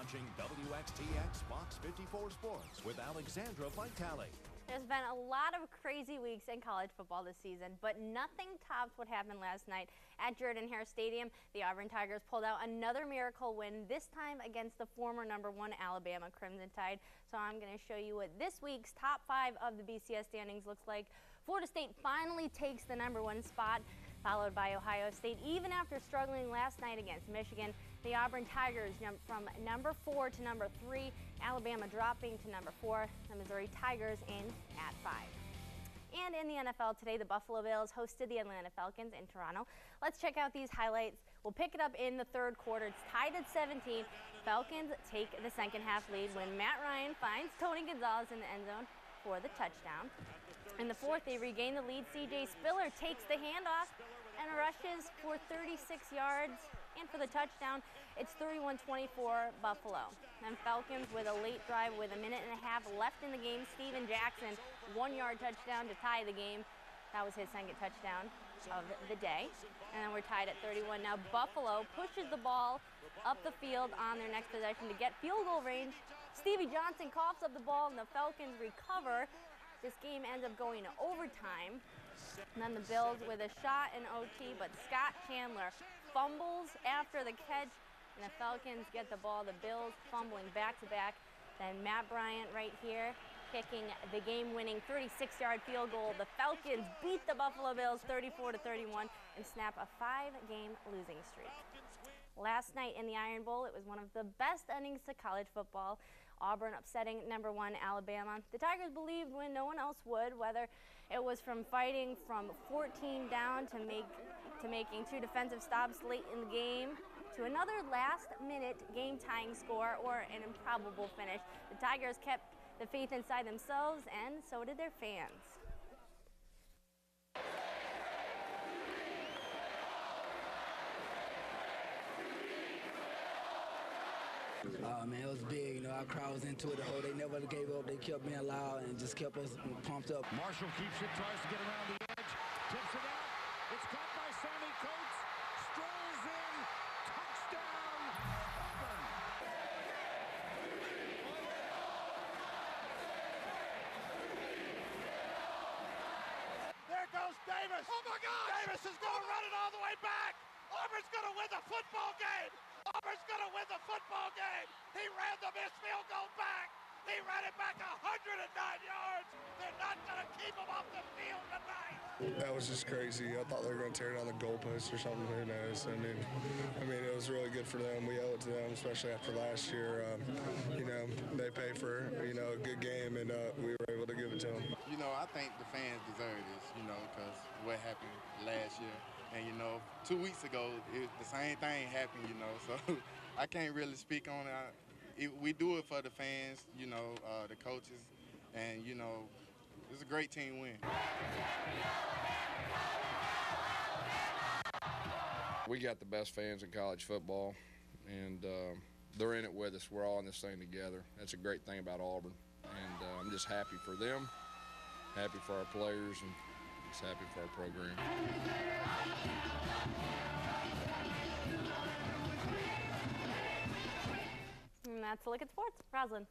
watching WXTX Fox 54 Sports with Alexandra Vitale. There's been a lot of crazy weeks in college football this season, but nothing tops what happened last night at Jordan-Hare Stadium. The Auburn Tigers pulled out another miracle win, this time against the former #1 Alabama Crimson Tide. So I'm going to show you what this week's top 5 of the BCS standings looks like. Florida State finally takes the #1 spot, followed by Ohio State. Even after struggling last night against Michigan, the Auburn Tigers jumped from #4 to #3, Alabama dropping to #4, the Missouri Tigers in at 5. And in the NFL today, the Buffalo Bills hosted the Atlanta Falcons in Toronto. Let's check out these highlights. We'll pick it up in the third quarter. It's tied at 17. Falcons take the second half lead when Matt Ryan finds Tony Gonzalez in the end zone for the touchdown. In the fourth, they regain the lead. C.J. Spiller takes the handoff and rushes for 36 yards. And for the touchdown, it's 31-24 Buffalo. And Falcons with a late drive with a minute and a half left in the game. Steven Jackson, 1-yard touchdown to tie the game. That was his second touchdown of the day. And then we're tied at 31. Now Buffalo pushes the ball up the field on their next possession to get field goal range. Stevie Johnson coughs up the ball and the Falcons recover. This game ends up going to overtime. And then the Bills with a shot in OT, but Scott Chandler fumbles after the catch, and the Falcons get the ball. The Bills fumbling back-to-back. Then Matt Bryant right here kicking the game-winning 36-yard field goal. The Falcons beat the Buffalo Bills 34-31 and snap a 5-game losing streak. Last night in the Iron Bowl, it was one of the best endings to college football. Auburn upsetting #1 Alabama. The Tigers believed when no one else would, whether it was from fighting from 14 down to making 2 defensive stops late in the game, to another last-minute game-tying score or an improbable finish. The Tigers kept the faith inside themselves, and so did their fans. Man, it was big. Our crowd was into it. They never gave up. They kept being loud and just kept us pumped up. Marshall keeps it, tries to get around the edge, tips it out. It's caught by Sammy Coates. Strolls in. Touchdown, Auburn. There goes Davis. Oh, my God. Davis is going to run it all the way back. Auburn's going to win the football game. Auburn's going to win the football game. He ran the missed field goal back. He ran it back 109 yards. They're not going to keep him off the field tonight. That was just crazy. I thought they were going to tear down the goalpost or something. Who knows? I mean, it was really good for them. We owe it to them, especially after last year. They pay for, a good game, and we were able to give it to them. I think the fans deserve this, because what happened last year. And, 2 weeks ago, the same thing happened, so I can't really speak on it. We do it for the fans, the coaches, and, it's a great team win. We got the best fans in college football, and they're in it with us. We're all in this thing together. That's a great thing about Auburn, and I'm just happy for them, happy for our players, and just happy for our program. And that's a look at sports. Roslyn.